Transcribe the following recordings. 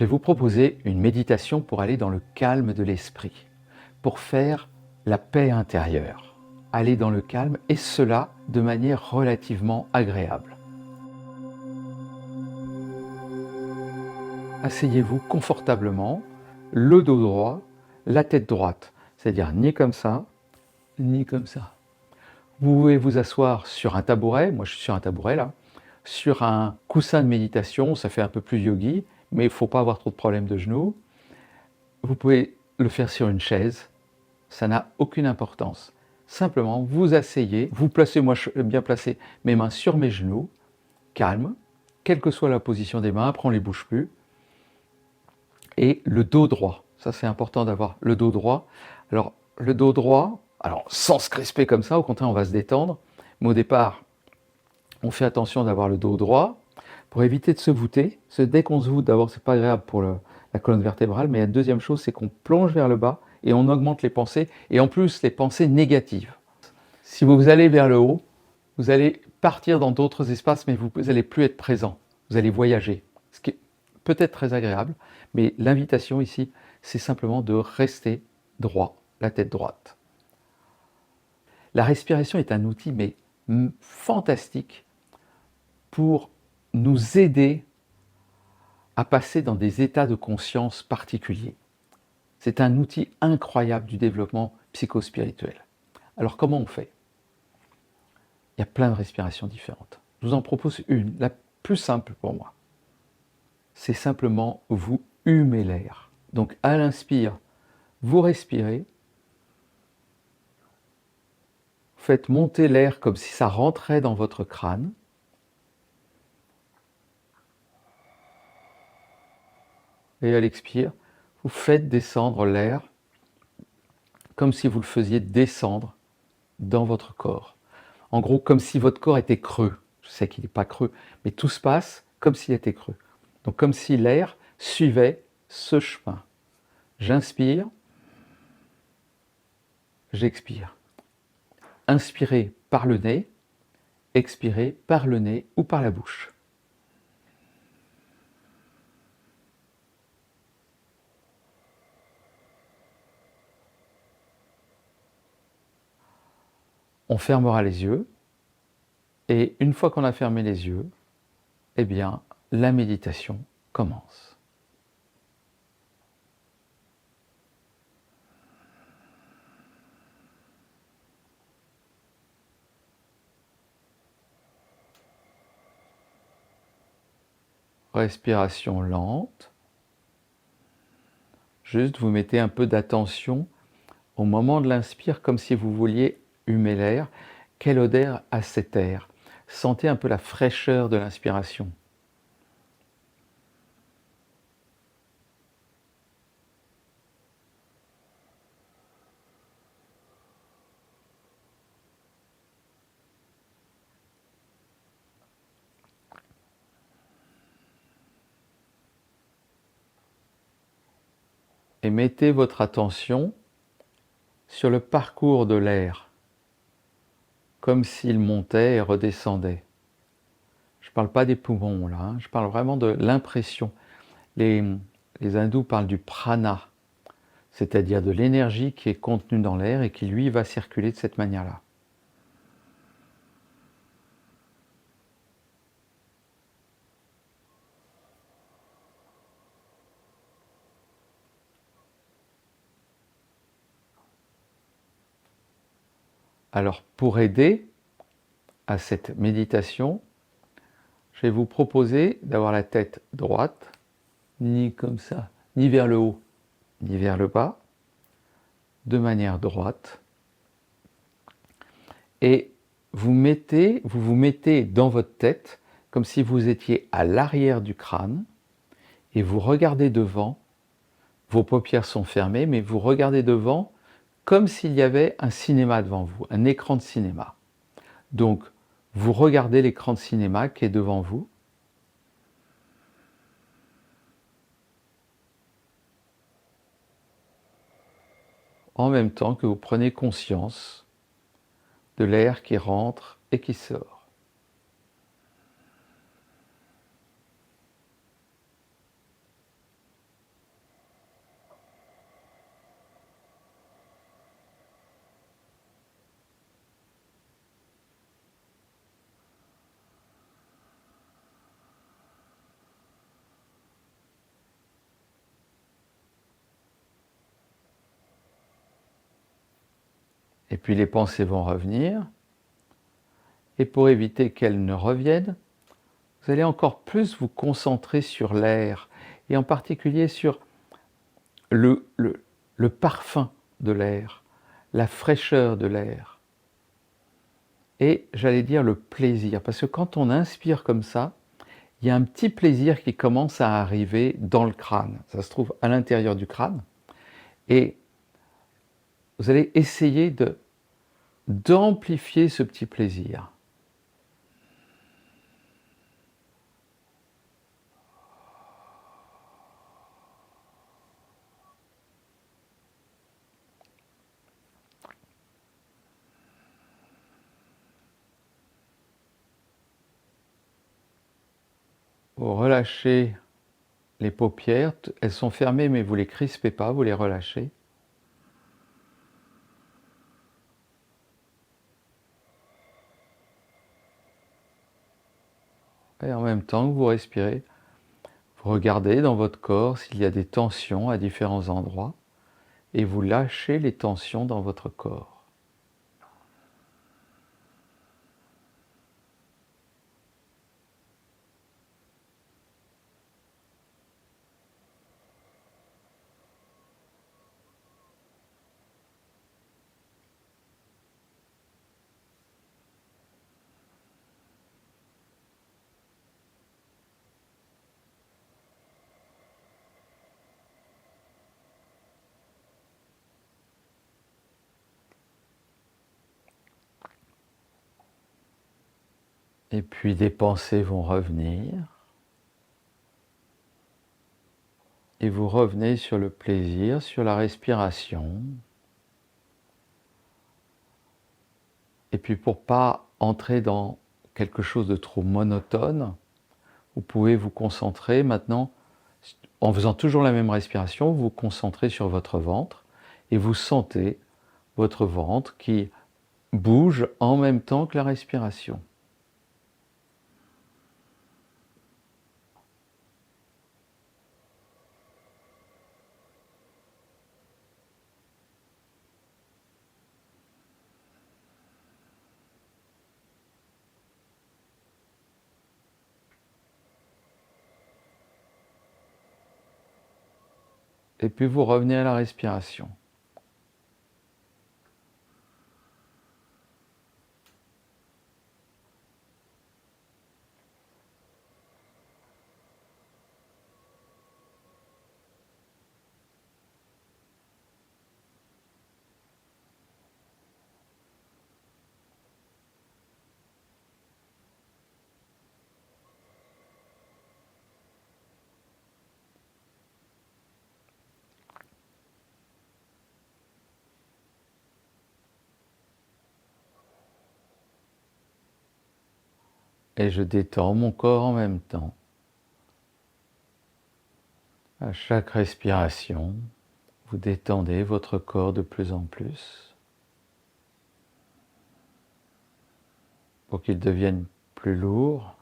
Je vais vous proposer une méditation pour aller dans le calme de l'esprit, pour faire la paix intérieure, aller dans le calme et cela de manière relativement agréable. Asseyez-vous confortablement, le dos droit, la tête droite, c'est-à-dire ni comme ça, ni comme ça. Vous pouvez vous asseoir sur un tabouret, moi je suis sur un tabouret là, sur un coussin de méditation, ça fait un peu plus yogi, mais il ne faut pas avoir trop de problèmes de genoux. Vous pouvez le faire sur une chaise, ça n'a aucune importance. Simplement, vous asseyez, vous placez, moi je bien placer mes mains sur mes genoux, calme, quelle que soit la position des mains, après on ne les bouge plus, et le dos droit. Ça c'est important d'avoir le dos droit. Alors le dos droit, alors sans se crisper comme ça, au contraire on va se détendre, mais au départ on fait attention d'avoir le dos droit pour éviter de se voûter. Parce que dès qu'on se voûte, d'abord c'est pas agréable pour la colonne vertébrale, mais la deuxième chose c'est qu'on plonge vers le bas et on augmente les pensées, et en plus les pensées négatives. Si vous allez vers le haut, vous allez partir dans d'autres espaces, mais vous n'allez plus être présent, vous allez voyager, ce qui est peut-être très agréable, mais l'invitation ici, c'est simplement de rester droit, la tête droite. La respiration est un outil mais fantastique pour nous aider à passer dans des états de conscience particuliers. C'est un outil incroyable du développement psychospirituel. Alors comment on fait? Il y a plein de respirations différentes. Je vous en propose une, la plus simple pour moi. C'est simplement vous humer l'air. Donc à l'inspire, vous respirez, faites monter l'air comme si ça rentrait dans votre crâne. Et à l'expire, vous faites descendre l'air comme si vous le faisiez descendre dans votre corps. En gros, comme si votre corps était creux. Je sais qu'il n'est pas creux, mais tout se passe comme s'il était creux. Donc comme si l'air suivait ce chemin. J'inspire, j'expire. Inspirez par le nez, expirez par le nez ou par la bouche. On fermera les yeux et une fois qu'on a fermé les yeux, eh bien, la méditation commence. Respiration lente. Juste, vous mettez un peu d'attention au moment de l'inspire, comme si vous vouliez humer l'air. Quelle odeur a cet air? Sentez un peu la fraîcheur de l'inspiration. Et mettez votre attention sur le parcours de l'air, comme s'il montait et redescendait. Je ne parle pas des poumons là, hein, je parle vraiment de l'impression. Les hindous parlent du prana, c'est-à-dire de l'énergie qui est contenue dans l'air et qui lui va circuler de cette manière-là. Alors pour aider à cette méditation, je vais vous proposer d'avoir la tête droite, ni comme ça, ni vers le haut, ni vers le bas, de manière droite. Et vous vous mettez dans votre tête comme si vous étiez à l'arrière du crâne et vous regardez devant. Vos paupières sont fermées, mais vous regardez devant comme s'il y avait un cinéma devant vous, un écran de cinéma. Donc, vous regardez l'écran de cinéma qui est devant vous. En même temps que vous prenez conscience de l'air qui rentre et qui sort. Et puis les pensées vont revenir. Et pour éviter qu'elles ne reviennent, vous allez encore plus vous concentrer sur l'air, et en particulier sur le parfum de l'air, la fraîcheur de l'air. Et j'allais dire le plaisir, parce que quand on inspire comme ça, il y a un petit plaisir qui commence à arriver dans le crâne. Ça se trouve à l'intérieur du crâne. Et vous allez essayer d'amplifier ce petit plaisir. Vous relâchez les paupières, elles sont fermées mais vous ne les crispez pas, vous les relâchez. Et en même temps que vous respirez, vous regardez dans votre corps s'il y a des tensions à différents endroits et vous lâchez les tensions dans votre corps. Et puis des pensées vont revenir. Et vous revenez sur le plaisir, sur la respiration. Et puis pour pas entrer dans quelque chose de trop monotone, vous pouvez vous concentrer maintenant, en faisant toujours la même respiration, vous vous concentrez sur votre ventre et vous sentez votre ventre qui bouge en même temps que la respiration. Et puis vous revenez à la respiration. Et je détends mon corps en même temps. À chaque respiration, vous détendez votre corps de plus en plus pour qu'il devienne plus lourd,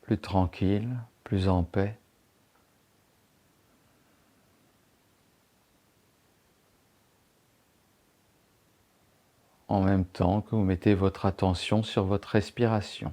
plus tranquille, plus en paix. En même temps que vous mettez votre attention sur votre respiration.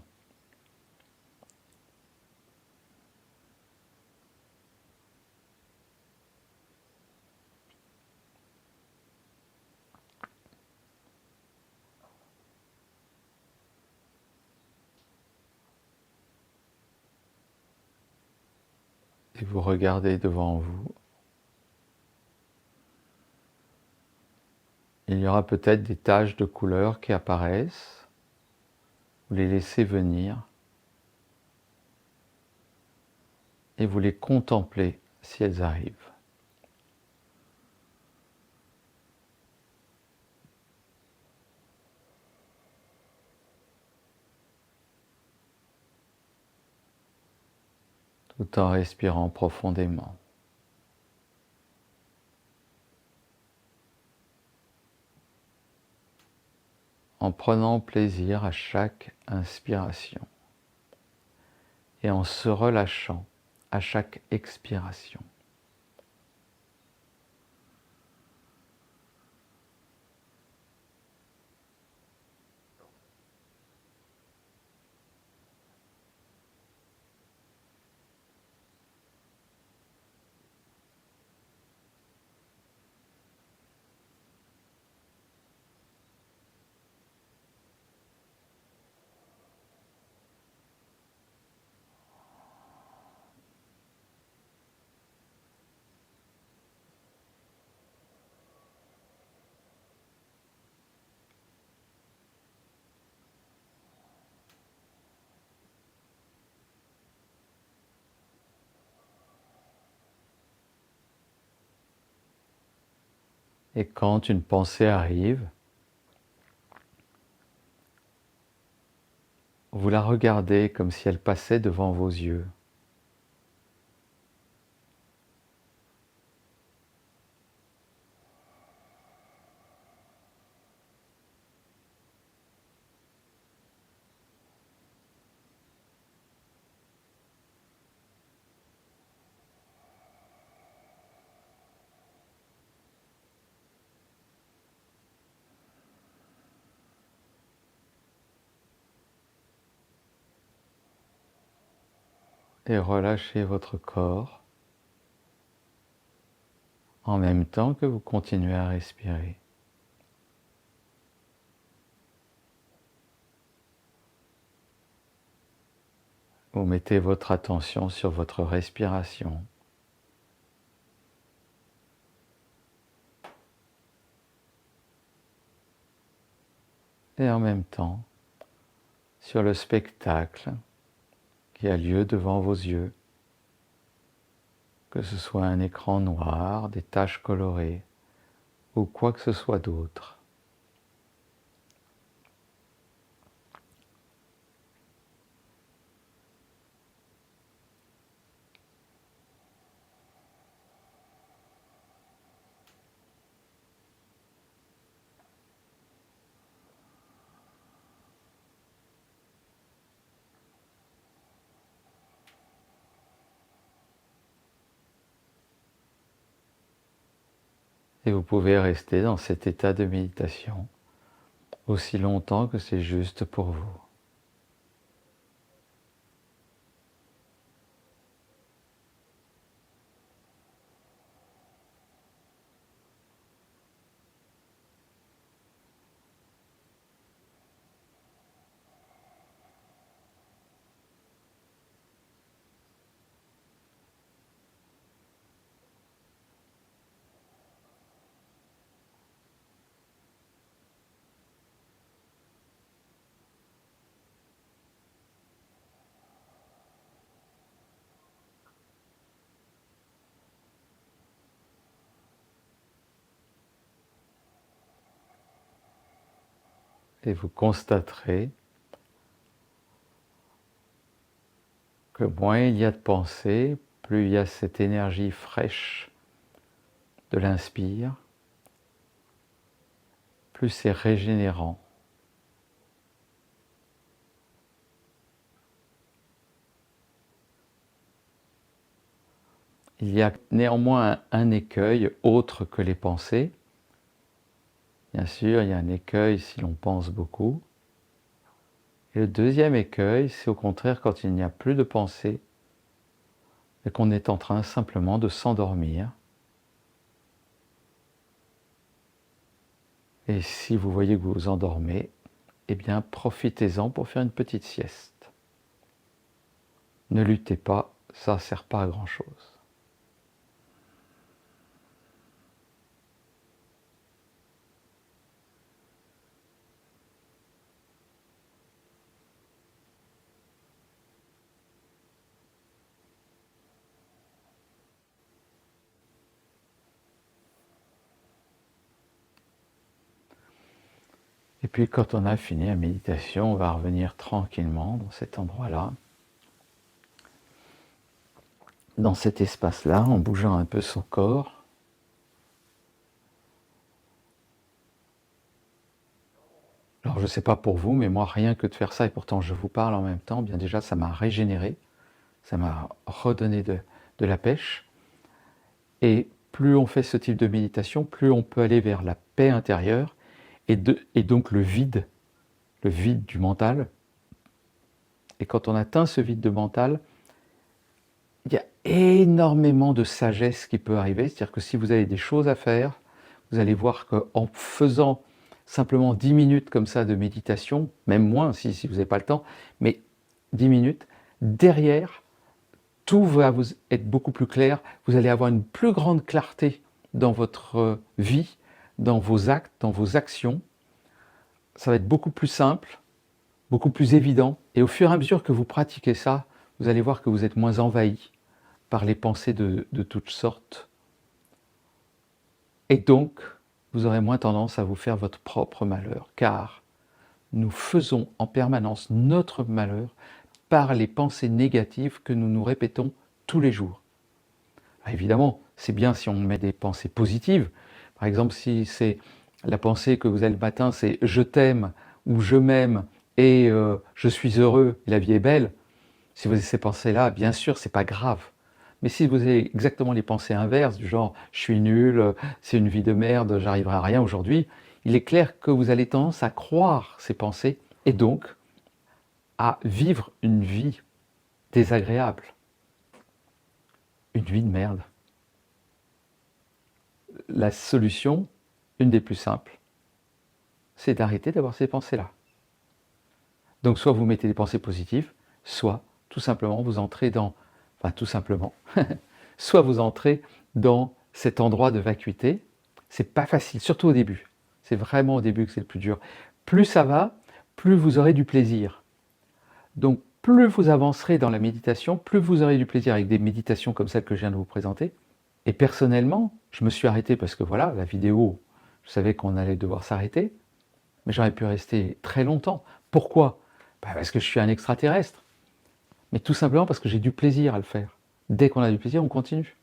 Et vous regardez devant vous. Il y aura peut-être des taches de couleur qui apparaissent. Vous les laissez venir et vous les contemplez si elles arrivent. Tout en respirant profondément. En prenant plaisir à chaque inspiration et en se relâchant à chaque expiration. Et quand une pensée arrive, vous la regardez comme si elle passait devant vos yeux. Et relâchez votre corps en même temps que vous continuez à respirer. Vous mettez votre attention sur votre respiration. Et en même temps, sur le spectacle qui a lieu devant vos yeux, que ce soit un écran noir, des taches colorées ou quoi que ce soit d'autre. Et vous pouvez rester dans cet état de méditation aussi longtemps que c'est juste pour vous. Et vous constaterez que moins il y a de pensées, plus il y a cette énergie fraîche de l'inspire, plus c'est régénérant. Il y a néanmoins un écueil autre que les pensées. Bien sûr, il y a un écueil si l'on pense beaucoup. Et le deuxième écueil, c'est au contraire quand il n'y a plus de pensée et qu'on est en train simplement de s'endormir. Et si vous voyez que vous vous endormez, eh bien profitez-en pour faire une petite sieste. Ne luttez pas, ça ne sert pas à grand-chose. Et puis quand on a fini la méditation, on va revenir tranquillement dans cet endroit-là, dans cet espace-là, en bougeant un peu son corps. Alors je ne sais pas pour vous, mais moi rien que de faire ça, et pourtant je vous parle en même temps, bien déjà ça m'a régénéré, ça m'a redonné de la pêche. Et plus on fait ce type de méditation, plus on peut aller vers la paix intérieure et donc le vide du mental. Et quand on atteint ce vide de mental, il y a énormément de sagesse qui peut arriver. C'est-à-dire que si vous avez des choses à faire, vous allez voir qu'en faisant simplement 10 minutes comme ça de méditation, même moins si vous n'avez pas le temps, mais 10 minutes, derrière, tout va vous être beaucoup plus clair. Vous allez avoir une plus grande clarté dans votre vie, dans vos actes, dans vos actions. Ça va être beaucoup plus simple, beaucoup plus évident. Et au fur et à mesure que vous pratiquez ça, vous allez voir que vous êtes moins envahi par les pensées de toutes sortes. Et donc, vous aurez moins tendance à vous faire votre propre malheur, car nous faisons en permanence notre malheur par les pensées négatives que nous nous répétons tous les jours. Alors évidemment, c'est bien si on met des pensées positives. Par exemple, si c'est la pensée que vous avez le matin, c'est « je t'aime » ou « je m'aime » et je suis heureux, la vie est belle », si vous avez ces pensées-là, bien sûr, c'est pas grave. Mais si vous avez exactement les pensées inverses, du genre « je suis nul, c'est une vie de merde, j'arriverai à rien aujourd'hui », il est clair que vous avez tendance à croire ces pensées et donc à vivre une vie désagréable, une vie de merde. La solution, une des plus simples, c'est d'arrêter d'avoir ces pensées-là. Donc soit vous mettez des pensées positives, soit tout simplement vous entrez dans, enfin tout simplement, soit vous entrez dans cet endroit de vacuité. C'est pas facile, surtout au début. C'est vraiment au début que c'est le plus dur. Plus ça va, plus vous aurez du plaisir. Donc plus vous avancerez dans la méditation, plus vous aurez du plaisir avec des méditations comme celle que je viens de vous présenter. Et personnellement, je me suis arrêté parce que voilà, la vidéo, je savais qu'on allait devoir s'arrêter, mais j'aurais pu rester très longtemps. Pourquoi? Parce que je suis un extraterrestre. Mais tout simplement parce que j'ai du plaisir à le faire. Dès qu'on a du plaisir, on continue.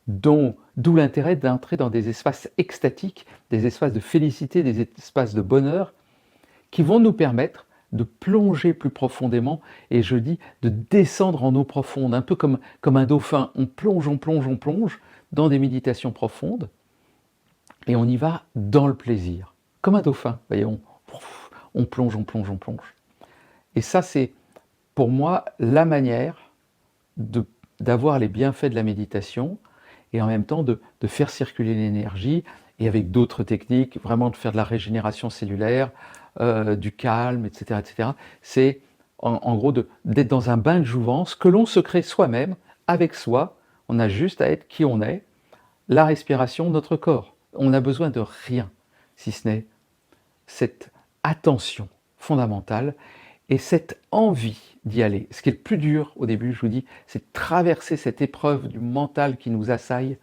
D'où l'intérêt d'entrer dans des espaces extatiques, des espaces de félicité, des espaces de bonheur, qui vont nous permettre de plonger plus profondément, et je dis de descendre en eau profonde, un peu comme un dauphin. On plonge dans des méditations profondes, et on y va dans le plaisir. Comme un dauphin, voyez, on plonge. Et ça, c'est pour moi la manière d'avoir les bienfaits de la méditation et en même temps de faire circuler l'énergie, et avec d'autres techniques, vraiment de faire de la régénération cellulaire, du calme, etc. etc. C'est en gros d'être dans un bain de jouvence que l'on se crée soi-même, avec soi. On a juste à être qui on est, la respiration, notre corps. On n'a besoin de rien, si ce n'est cette attention fondamentale et cette envie d'y aller. Ce qui est le plus dur au début, je vous dis, c'est de traverser cette épreuve du mental qui nous assaille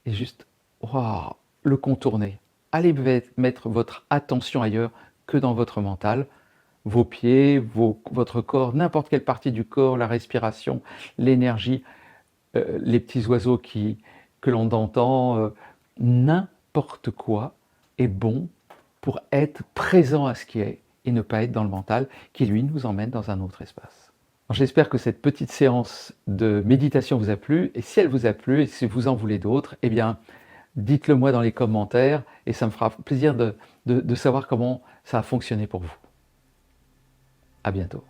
et juste wow, le contourner. Allez mettre votre attention ailleurs que dans votre mental, vos pieds, votre corps, n'importe quelle partie du corps, la respiration, l'énergie, les petits oiseaux que l'on entend, n'importe quoi est bon pour être présent à ce qui est et ne pas être dans le mental qui, lui, nous emmène dans un autre espace. J'espère que cette petite séance de méditation vous a plu, et si elle vous a plu, et si vous en voulez d'autres, eh bien, dites-le moi dans les commentaires, et ça me fera plaisir de savoir comment ça a fonctionné pour vous. À bientôt.